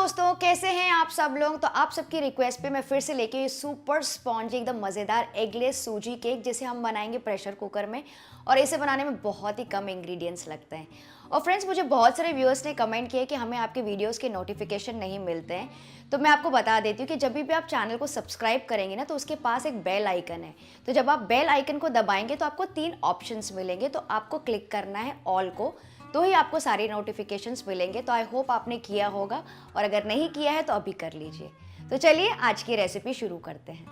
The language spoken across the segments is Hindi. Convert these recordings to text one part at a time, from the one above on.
दोस्तों, कैसे हैं आप सब लोग। तो आप सबकी रिक्वेस्ट पे मैं फिर से लेके ये सुपर स्पॉन्जी एकदम मज़ेदार एगलेस सूजी केक जिसे हम बनाएंगे प्रेशर कुकर में। और इसे बनाने में बहुत ही कम इंग्रेडिएंट्स लगते हैं। और फ्रेंड्स, मुझे बहुत सारे व्यूअर्स ने कमेंट किए कि हमें आपके वीडियोस के नोटिफिकेशन नहीं मिलते हैं। तो मैं आपको बता देती हूँ कि जब भी आप चैनल को सब्सक्राइब करेंगे ना, तो उसके पास एक बेल आइकन है। तो जब आप बेल आइकन को दबाएंगे तो आपको 3 ऑप्शंस मिलेंगे। तो आपको क्लिक करना है ऑल को, तो ही आपको सारी नोटिफिकेशंस मिलेंगे। तो आई होप आपने किया होगा, और अगर नहीं किया है तो अभी कर लीजिए। तो चलिए आज की रेसिपी शुरू करते हैं।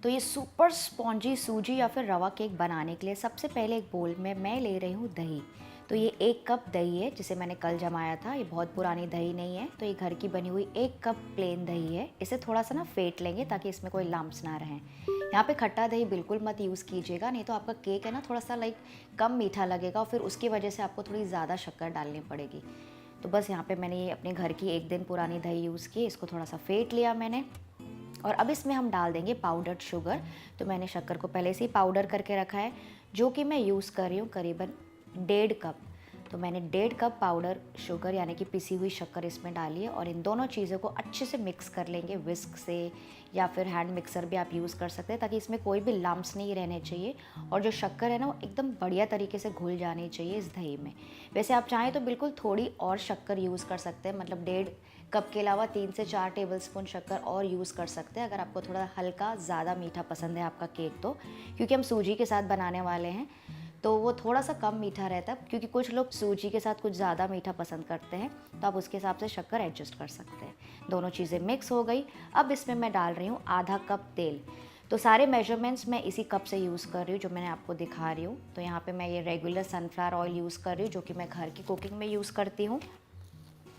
तो ये सुपर स्पॉन्जी सूजी या फिर रवा केक बनाने के लिए सबसे पहले एक बोल में मैं ले रही हूँ दही। तो ये 1 कप दही है जिसे मैंने कल जमाया था। ये बहुत पुरानी दही नहीं है, तो ये घर की बनी हुई 1 कप प्लेन दही है। इसे थोड़ा सा ना फेंट लेंगे ताकि इसमें कोई लम्प्स ना रहें। यहाँ पे खट्टा दही बिल्कुल मत यूज़ कीजिएगा, नहीं तो आपका केक है ना थोड़ा सा कम मीठा लगेगा और फिर उसकी वजह से आपको थोड़ी ज़्यादा शक्कर डालनी पड़ेगी। तो बस यहाँ पे मैंने ये अपने घर की 1 दिन पुरानी दही यूज़ की, इसको थोड़ा सा फेंट लिया मैंने। और अब इसमें हम डाल देंगे पाउडर्ड शुगर। तो मैंने शक्कर को पहले से ही पाउडर करके रखा है, जो कि मैं यूज़ कर रही हूँ करीबन 1.5 कप। तो मैंने 1.5 कप पाउडर शुगर यानी कि पिसी हुई शक्कर इसमें डाली है। और इन दोनों चीज़ों को अच्छे से मिक्स कर लेंगे विस्क से, या फिर हैंड मिक्सर भी आप यूज़ कर सकते हैं, ताकि इसमें कोई भी लम्प्स नहीं रहने चाहिए। और जो शक्कर है ना, वो एकदम बढ़िया तरीके से घुल जानी चाहिए इस दही में। वैसे आप चाहें तो बिल्कुल थोड़ी और शक्कर यूज़ कर सकते हैं, मतलब 1.5 कप के अलावा 3 से 4 टेबलस्पून शक्कर और यूज़ कर सकते हैं, अगर आपको थोड़ा हल्का ज़्यादा मीठा पसंद है आपका केक तो। क्योंकि हम सूजी के साथ बनाने वाले हैं, तो वो थोड़ा सा कम मीठा रहता है, क्योंकि कुछ लोग सूजी के साथ कुछ ज़्यादा मीठा पसंद करते हैं। तो आप उसके हिसाब से शक्कर एडजस्ट कर सकते हैं। दोनों चीज़ें मिक्स हो गई। अब इसमें मैं डाल रही हूँ आधा कप तेल। तो सारे मेजरमेंट्स मैं इसी कप से यूज़ कर रही हूँ जो मैंने आपको दिखा रही हूँ। तो यहाँ पे मैं ये रेगुलर सनफ्लावर ऑयल यूज़ कर रही हूँ, जो कि मैं घर की कुकिंग में यूज़ करती हूँ।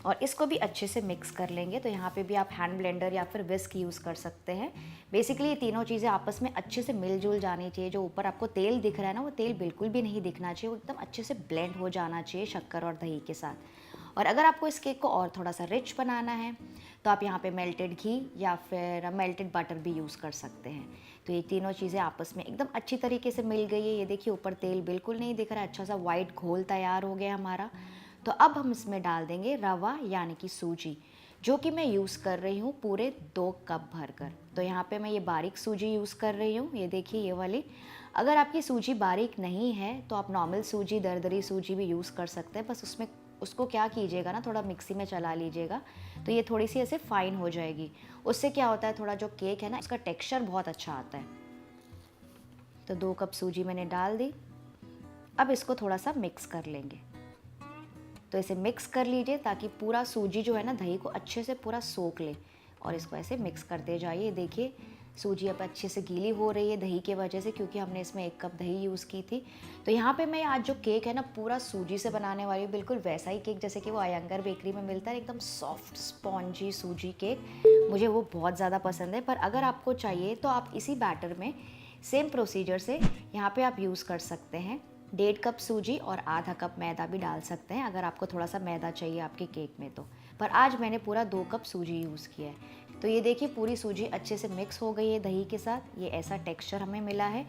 और इसको भी अच्छे से मिक्स कर लेंगे। तो यहाँ पे भी आप हैंड ब्लेंडर या फिर विस्क यूज़ कर सकते हैं। बेसिकली ये तीनों चीज़ें आपस में अच्छे से मिलजुल जानी चाहिए। जो ऊपर आपको तेल दिख रहा है ना, वो तेल बिल्कुल भी नहीं दिखना चाहिए, वो एकदम अच्छे से ब्लेंड हो जाना चाहिए शक्कर और दही के साथ। और अगर आपको इस केक को और थोड़ा सा रिच बनाना है, तो आप यहाँ पे मेल्टेड घी या फिर मेल्टेड बटर भी यूज़ कर सकते हैं। तो ये तीनों चीज़ें आपस में एकदम अच्छी तरीके से मिल गई है। ये देखिए, ऊपर तेल बिल्कुल नहीं दिख रहा है, अच्छा सा वाइट घोल तैयार हो गया हमारा। तो अब हम इसमें डाल देंगे रवा यानी कि सूजी, जो कि मैं यूज़ कर रही हूँ पूरे 2 कप भरकर। तो यहाँ पे मैं ये बारीक सूजी यूज़ कर रही हूँ, ये देखिए ये वाली। अगर आपकी सूजी बारीक नहीं है तो आप नॉर्मल सूजी, दरदरी सूजी भी यूज़ कर सकते हैं। बस उसमें उसको क्या कीजिएगा ना, थोड़ा मिक्सी में चला लीजिएगा, तो ये थोड़ी सी ऐसे फाइन हो जाएगी। उससे क्या होता है, थोड़ा जो केक है ना, उसका टेक्स्चर बहुत अच्छा आता है। तो 2 कप सूजी मैंने डाल दी। अब इसको थोड़ा सा मिक्स कर लेंगे। तो इसे मिक्स कर लीजिए ताकि पूरा सूजी जो है ना दही को अच्छे से पूरा सोख ले। और इसको ऐसे मिक्स करते जाइए। देखिए सूजी अब अच्छे से गीली हो रही है दही के वजह से, क्योंकि हमने इसमें 1 कप दही यूज़ की थी। तो यहाँ पे मैं आज जो केक है ना पूरा सूजी से बनाने वाली हूँ, बिल्कुल वैसा ही केक जैसे कि वो अयंगर बेकरी में मिलता है, एकदम सॉफ्ट स्पॉन्जी सूजी केक। मुझे वो बहुत ज़्यादा पसंद है। पर अगर आपको चाहिए तो आप इसी बैटर में सेम प्रोसीजर से यहाँ पे आप यूज़ कर सकते हैं। 1.5 कप सूजी और आधा कप मैदा भी डाल सकते हैं, अगर आपको थोड़ा सा मैदा चाहिए आपके केक में तो। पर आज मैंने पूरा 2 कप सूजी यूज़ किया है। तो ये देखिए पूरी सूजी अच्छे से मिक्स हो गई है दही के साथ, ये ऐसा टेक्सचर हमें मिला है।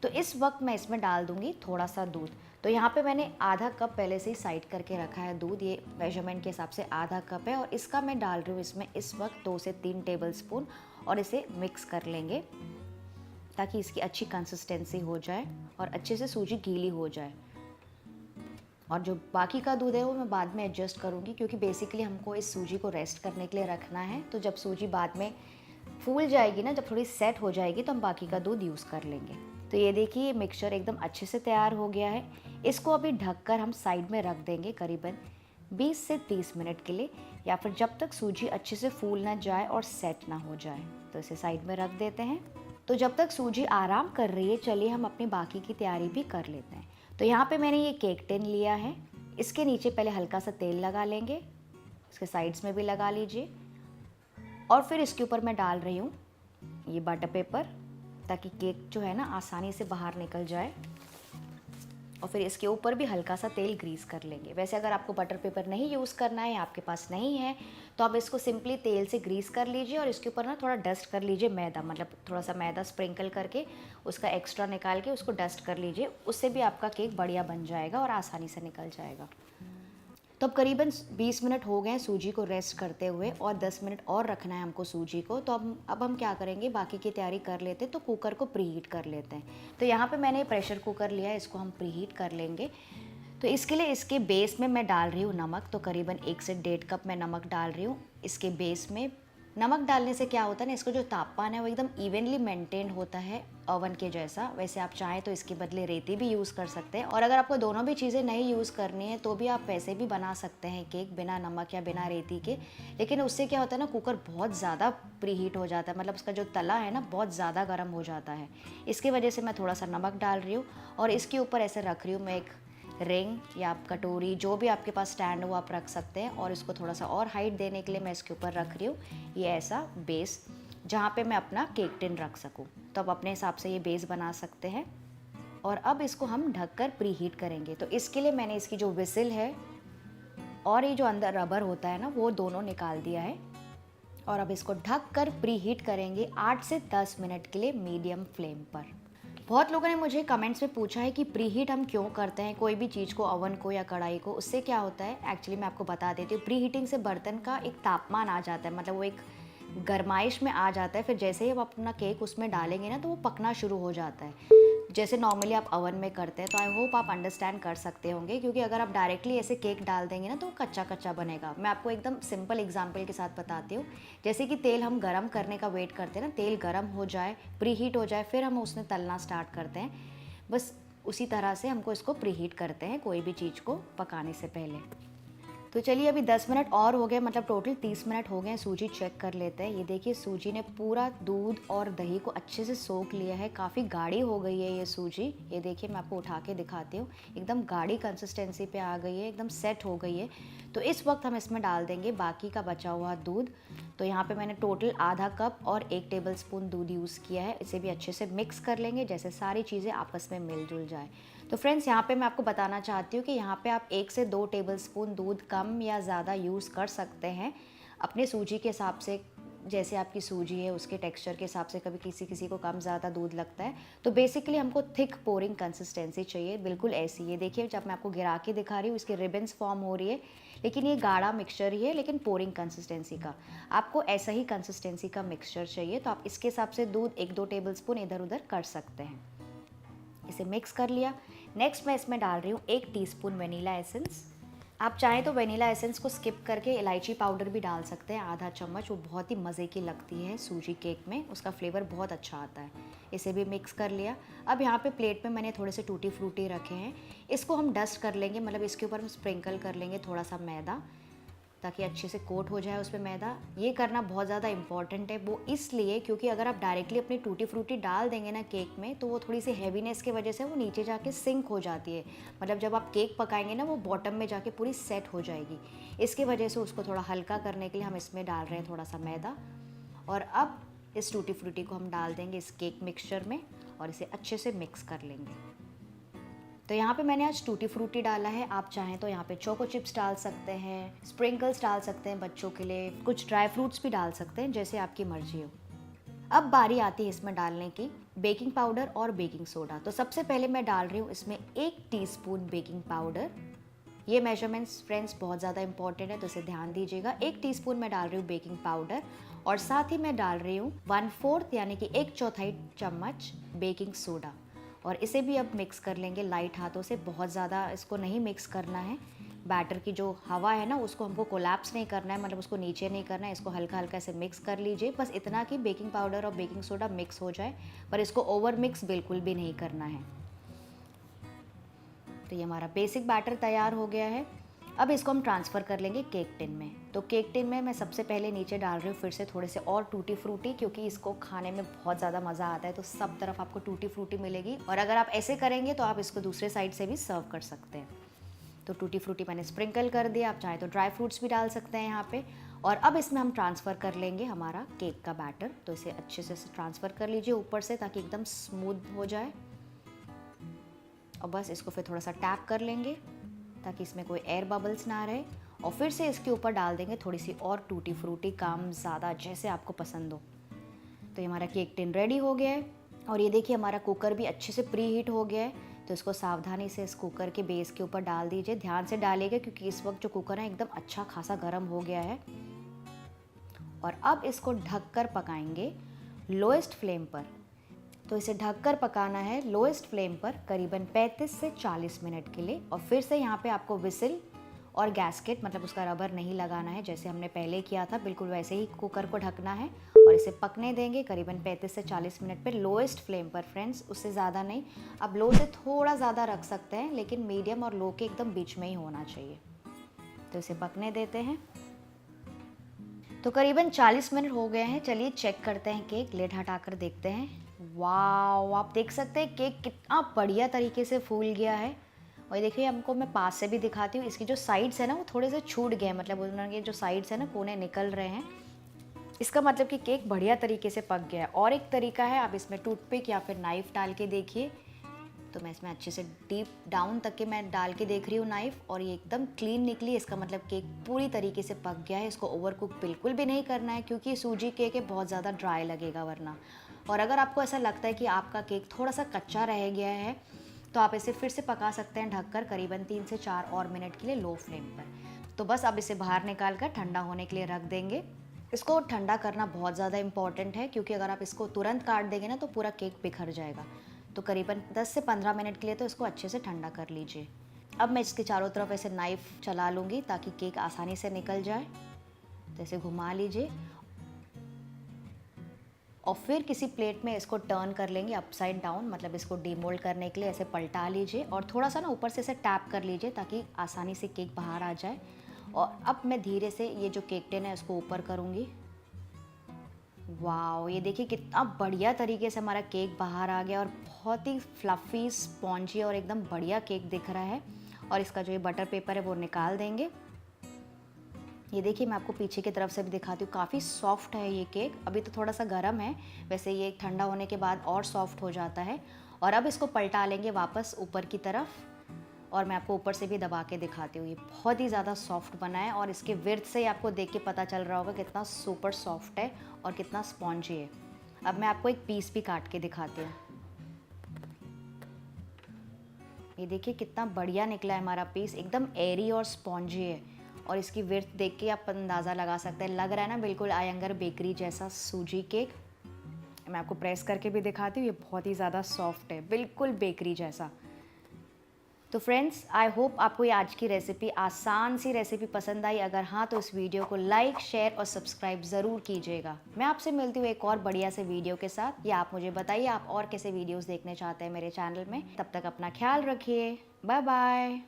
तो इस वक्त मैं इसमें डाल दूंगी थोड़ा सा दूध। तो यहाँ पे मैंने आधा कप पहले से ही साइड करके रखा है दूध, ये मेजरमेंट के हिसाब से आधा कप है। और इसका मैं डाल रही हूँ इसमें इस वक्त 2 से 3 टेबल स्पून, और इसे मिक्स कर लेंगे ताकि इसकी अच्छी कंसिस्टेंसी हो जाए और अच्छे से सूजी गीली हो जाए। और जो बाकी का दूध है वो मैं बाद में एडजस्ट करूँगी, क्योंकि बेसिकली हमको इस सूजी को रेस्ट करने के लिए रखना है। तो जब सूजी बाद में फूल जाएगी ना, जब थोड़ी सेट हो जाएगी, तो हम बाकी का दूध यूज़ कर लेंगे। तो ये देखिए ये मिक्सचर एकदम अच्छे से तैयार हो गया है। इसको अभी ढककर हम साइड में रख देंगे करीबन 20 से 30 मिनट के लिए, या फिर जब तक सूजी अच्छे से फूल ना जाए और सेट ना हो जाए। तो इसे साइड में रख देते हैं। तो जब तक सूजी आराम कर रही है, चलिए हम अपनी बाकी की तैयारी भी कर लेते हैं। तो यहाँ पे मैंने ये केक टिन लिया है, इसके नीचे पहले हल्का सा तेल लगा लेंगे, इसके साइड्स में भी लगा लीजिए। और फिर इसके ऊपर मैं डाल रही हूँ ये बटर पेपर, ताकि केक जो है ना आसानी से बाहर निकल जाए। और फिर इसके ऊपर भी हल्का सा तेल ग्रीस कर लेंगे। वैसे अगर आपको बटर पेपर नहीं यूज़ करना है, आपके पास नहीं है, तो आप इसको सिंपली तेल से ग्रीस कर लीजिए और इसके ऊपर ना थोड़ा डस्ट कर लीजिए मैदा, मतलब थोड़ा सा मैदा स्प्रिंकल करके उसका एक्स्ट्रा निकाल के उसको डस्ट कर लीजिए। उससे भी आपका केक बढ़िया बन जाएगा और आसानी से निकल जाएगा। तो अब करीबन 20 मिनट हो गए हैं सूजी को रेस्ट करते हुए और 10 मिनट और रखना है हमको सूजी को। तो अब हम क्या करेंगे, बाकी की तैयारी कर लेते हैं। तो कुकर को प्रीहीट कर लेते हैं। तो यहाँ पे मैंने प्रेशर कुकर लिया है, इसको हम प्रीहीट कर लेंगे। तो इसके लिए इसके बेस में मैं डाल रही हूँ नमक। तो करीबन 1 से 1.5 कप मैं नमक डाल रही हूँ इसके बेस में। नमक डालने से क्या होता है ना, इसका जो तापमान है वो एकदम इवनली मेंटेन होता है ओवन के जैसा। वैसे आप चाहें तो इसके बदले रेती भी यूज़ कर सकते हैं, और अगर आपको दोनों भी चीज़ें नहीं यूज़ करनी है तो भी आप वैसे भी बना सकते हैं केक बिना नमक या बिना रेती के। लेकिन उससे क्या होता है ना, कुकर बहुत ज़्यादा प्रीहीट हो जाता है, मतलब उसका जो तला है ना बहुत ज़्यादा गर्म हो जाता है। इसकी वजह से मैं थोड़ा सा नमक डाल रही हूँ और इसके ऊपर ऐसे रख रही हूँ मैं एक रिंग या आप कटोरी, जो भी आपके पास स्टैंड हो आप रख सकते हैं। और इसको थोड़ा सा और हाइट देने के लिए मैं इसके ऊपर रख रही हूँ ये ऐसा बेस, जहाँ पे मैं अपना केक टिन रख सकूँ। तो आप अपने हिसाब से ये बेस बना सकते हैं। और अब इसको हम ढककर प्रीहीट करेंगे। तो इसके लिए मैंने इसकी जो विसिल है और ये जो अंदर रबर होता है ना, वो दोनों निकाल दिया है। और अब इसको ढक कर प्रीहीट करेंगे 8 से 10 मिनट के लिए मीडियम फ्लेम पर। बहुत लोगों ने मुझे कमेंट्स में पूछा है कि प्रीहीट हम क्यों करते हैं कोई भी चीज़ को, ओवन को या कढ़ाई को। उससे क्या होता है, एक्चुअली मैं आपको बता देती हूँ। प्री हीटिंग से बर्तन का एक तापमान आ जाता है, मतलब वो एक गरमाइश में आ जाता है। फिर जैसे ही आप अपना केक उसमें डालेंगे ना तो वो पकना शुरू हो जाता है, जैसे नॉर्मली आप ओवन में करते हैं। तो आई होप आप अंडरस्टैंड कर सकते होंगे, क्योंकि अगर आप डायरेक्टली ऐसे केक डाल देंगे ना तो वो कच्चा कच्चा बनेगा। मैं आपको एकदम सिंपल एग्जांपल के साथ बताती हूँ। जैसे कि तेल हम गरम करने का वेट करते हैं ना, तेल गरम हो जाए, प्रीहीट हो जाए, फिर हम उसमें तलना स्टार्ट करते हैं। बस उसी तरह से हमको इसको प्रीहीट करते हैं कोई भी चीज़ को पकाने से पहले। तो चलिए अभी 10 मिनट और हो गए, मतलब टोटल 30 मिनट हो गए। सूजी चेक कर लेते हैं। ये देखिए सूजी ने पूरा दूध और दही को अच्छे से सोख लिया है। काफ़ी गाढ़ी हो गई है ये सूजी। ये देखिए मैं आपको उठा के दिखाती हूँ, एकदम गाढ़ी कंसिस्टेंसी पे आ गई है, एकदम सेट हो गई है। तो इस वक्त हम इसमें डाल देंगे बाकी का बचा हुआ दूध। तो यहाँ पे मैंने टोटल आधा कप और 1 टेबलस्पून दूध यूज़ किया है। इसे भी अच्छे से मिक्स कर लेंगे, जैसे सारी चीज़ें आपस में मिलजुल जाए। तो फ्रेंड्स यहाँ पे मैं आपको बताना चाहती हूँ कि यहाँ पे आप 1 से 2 टेबलस्पून दूध कम या ज़्यादा यूज़ कर सकते हैं अपने सूजी के हिसाब से। जैसे आपकी सूजी है उसके टेक्सचर के हिसाब से, कभी किसी किसी को कम ज़्यादा दूध लगता है। तो बेसिकली हमको थिक पोरिंग कंसिस्टेंसी चाहिए, बिल्कुल ऐसी। ये देखिए जब मैं आपको गिरा के दिखा रही हूँ इसकी रिबन्स फॉर्म हो रही है, लेकिन ये गाढ़ा मिक्सचर ही है, लेकिन पोरिंग कंसिस्टेंसी का। आपको ऐसा ही कंसिस्टेंसी का मिक्सचर चाहिए, तो आप इसके हिसाब से दूध 1-2 टेबलस्पून इधर उधर कर सकते हैं। इसे मिक्स कर लिया। नेक्स्ट मैं इसमें डाल रही हूँ 1 टीस्पून वेनिला एसेंस। आप चाहें तो वेनिला एसेंस को स्किप करके इलायची पाउडर भी डाल सकते हैं, आधा चम्मच। वो बहुत ही मज़े की लगती है सूजी केक में, उसका फ्लेवर बहुत अच्छा आता है। इसे भी मिक्स कर लिया। अब यहाँ पे प्लेट में मैंने थोड़े से टूटी फ्रूटी रखे हैं, इसको हम डस्ट कर लेंगे, मतलब इसके ऊपर हम स्प्रिंकल कर लेंगे थोड़ा सा मैदा, ताकि अच्छे से कोट हो जाए उस पर मैदा। ये करना बहुत ज़्यादा इंपॉर्टेंट है, वो इसलिए क्योंकि अगर आप डायरेक्टली अपनी टूटी फ्रूटी डाल देंगे ना केक में, तो वो थोड़ी सी हैवीनेस की वजह से वो नीचे जाके सिंक हो जाती है। मतलब जब आप केक पकाएंगे ना वो बॉटम में जाके पूरी सेट हो जाएगी। इसकी वजह से उसको थोड़ा हल्का करने के लिए हम इसमें डाल रहे हैं थोड़ा सा मैदा। और अब इस टूटी फ्रूटी को हम डाल देंगे इस केक मिक्सचर में और इसे अच्छे से मिक्स कर लेंगे। तो यहाँ पे मैंने आज टूटी फ्रूटी डाला है, आप चाहें तो यहाँ पे चोको चिप्स डाल सकते हैं, स्प्रिंकल्स डाल सकते हैं बच्चों के लिए, कुछ ड्राई फ्रूट्स भी डाल सकते हैं, जैसे आपकी मर्जी हो। अब बारी आती है इसमें डालने की बेकिंग पाउडर और बेकिंग सोडा। तो सबसे पहले मैं डाल रही हूँ इसमें 1 टीस्पून बेकिंग पाउडर। ये मेजरमेंट्स फ्रेंड्स बहुत ज़्यादा इंपॉर्टेंट है, तो इसे ध्यान दीजिएगा। 1 टीस्पून मैं डाल रही हूँ बेकिंग पाउडर, और साथ ही मैं डाल रही हूँ 1/4 यानी कि 1/4 चम्मच बेकिंग सोडा। और इसे भी अब मिक्स कर लेंगे लाइट हाथों से, बहुत ज़्यादा इसको नहीं मिक्स करना है। बैटर की जो हवा है ना उसको हमको कोलैप्स नहीं करना है, मतलब उसको नीचे नहीं करना है, इसको हल्का हल्का ऐसे मिक्स कर लीजिए। बस इतना कि बेकिंग पाउडर और बेकिंग सोडा मिक्स हो जाए, पर इसको ओवर मिक्स बिल्कुल भी नहीं करना है। तो ये हमारा बेसिक बैटर तैयार हो गया है। अब इसको हम ट्रांसफ़र कर लेंगे केक टिन में। तो केक टिन में मैं सबसे पहले नीचे डाल रही हूँ फिर से थोड़े से और टूटी फ्रूटी, क्योंकि इसको खाने में बहुत ज़्यादा मज़ा आता है। तो सब तरफ आपको टूटी फ्रूटी मिलेगी, और अगर आप ऐसे करेंगे तो आप इसको दूसरे साइड से भी सर्व कर सकते हैं। तो टूटी फ्रूटी मैंने स्प्रिंकल कर दिया, आप चाहें तो ड्राई फ्रूट्स भी डाल सकते हैं यहाँ पे। और अब इसमें हम ट्रांसफ़र कर लेंगे हमारा केक का बैटर। तो इसे अच्छे से ट्रांसफ़र कर लीजिए ऊपर से, ताकि एकदम स्मूथ हो जाए। और बस इसको फिर थोड़ा सा टैप कर लेंगे ताकि इसमें कोई एयर बबल्स ना रहे, और फिर से इसके ऊपर डाल देंगे थोड़ी सी और टूटी फ्रूटी, कम ज़्यादा जैसे आपको पसंद हो। तो ये हमारा केक टिन रेडी हो गया है। और ये देखिए हमारा कुकर भी अच्छे से प्री हीट हो गया है। तो इसको सावधानी से इस कुकर के बेस के ऊपर डाल दीजिए। ध्यान से डालिएगा क्योंकि इस वक्त जो कुकर है एकदम अच्छा खासा गर्म हो गया है। और अब इसको ढककर पकाएंगे लोएस्ट फ्लेम पर। तो इसे ढककर पकाना है लोएस्ट फ्लेम पर करीबन 35 से 40 मिनट के लिए। और फिर से यहाँ पे आपको विसिल और गैस्केट मतलब उसका रबर नहीं लगाना है, जैसे हमने पहले किया था बिल्कुल वैसे ही कुकर को ढकना है और इसे पकने देंगे करीबन 35 से 40 मिनट पे लोएस्ट फ्लेम पर फ्रेंड्स, उससे ज़्यादा नहीं। अब लो से थोड़ा ज़्यादा रख सकते हैं लेकिन मीडियम और लो के एकदम बीच में ही होना चाहिए। तो इसे पकने देते हैं। तो करीबन 40 मिनट हो गए हैं। चलिए चेक करते हैं केक, लिड हटाकर देखते हैं। वाओ, आप देख सकते हैं केक कितना बढ़िया तरीके से फूल गया है। और ये देखिए हमको मैं पास से भी दिखाती हूँ, इसकी जो साइड्स है ना वो थोड़े से छूट गए हैं, मतलब उनके जो साइड्स है ना कोने निकल रहे हैं। इसका मतलब कि केक बढ़िया तरीके से पक गया है। और एक तरीका है, आप इसमें टूथपिक या फिर नाइफ़ डाल के देखिए। तो मैं इसमें अच्छे से डीप डाउन तक के मैं डाल के देख रही हूँ नाइफ़, और ये एकदम क्लीन निकली। इसका मतलब केक पूरी तरीके से पक गया है। इसको ओवर कुक बिल्कुल भी नहीं करना है क्योंकि सूजी केक है, बहुत ज़्यादा ड्राई लगेगा वरना। और अगर आपको ऐसा लगता है कि आपका केक थोड़ा सा कच्चा रह गया है तो आप इसे फिर से पका सकते हैं ढककर करीबन 3 से 4 और मिनट के लिए लो फ्लेम पर। तो बस अब इसे बाहर निकाल कर ठंडा होने के लिए रख देंगे। इसको ठंडा करना बहुत ज़्यादा इंपॉर्टेंट है क्योंकि अगर आप इसको तुरंत काट देंगे ना तो पूरा केक बिखर जाएगा। तो करीबन 10 से 15 मिनट के लिए तो इसको अच्छे से ठंडा कर लीजिए। अब मैं इसके चारों तरफ ऐसे नाइफ़ चला लूँगी ताकि केक आसानी से निकल जाए। तो इसे घुमा लीजिए और फिर किसी प्लेट में इसको टर्न कर लेंगे अपसाइड डाउन, मतलब इसको डीमोल्ड करने के लिए ऐसे पलटा लीजिए और थोड़ा सा ना ऊपर से इसे टैप कर लीजिए ताकि आसानी से केक बाहर आ जाए। और अब मैं धीरे से ये जो केक टिन है इसको ऊपर करूँगी। वाओ, ये देखिए कितना बढ़िया तरीके से हमारा केक बाहर आ गया और बहुत ही फ्लफ़ी स्पॉन्जी और एकदम बढ़िया केक दिख रहा है। और इसका जो ये बटर पेपर है वो निकाल देंगे। ये देखिए मैं आपको पीछे की तरफ से भी दिखाती हूँ, काफ़ी सॉफ्ट है ये केक। अभी तो थोड़ा सा गर्म है, वैसे ये ठंडा होने के बाद और सॉफ्ट हो जाता है। और अब इसको पलटा लेंगे वापस ऊपर की तरफ और मैं आपको ऊपर से भी दबा के दिखाती हूँ। ये बहुत ही ज़्यादा सॉफ्ट बना है और इसके विड्थ से आपको देख के पता चल रहा होगा कितना सुपर सॉफ्ट है और कितना स्पॉन्जी है। अब मैं आपको एक पीस भी काट के दिखाती हूँ। ये देखिए कितना बढ़िया निकला है हमारा पीस, एकदम एरी और स्पॉन्जी है। और इसकी विड्थ देख के आप अंदाज़ा लगा सकते हैं, लग रहा है ना बिल्कुल आयंगर बेकरी जैसा सूजी केक। मैं आपको प्रेस करके भी दिखाती हूँ, ये बहुत ही ज़्यादा सॉफ्ट है, बिल्कुल बेकरी जैसा। तो फ्रेंड्स, आई होप आपको ये आज की रेसिपी, आसान सी रेसिपी पसंद आई। अगर हाँ तो इस वीडियो को लाइक, शेयर और सब्सक्राइब ज़रूर कीजिएगा। मैं आपसे मिलती हूँ एक और बढ़िया से वीडियो के साथ, या आप मुझे बताइए आप और कैसे वीडियोस देखने चाहते हैं मेरे चैनल में। तब तक अपना ख्याल रखिए, बाय बाय।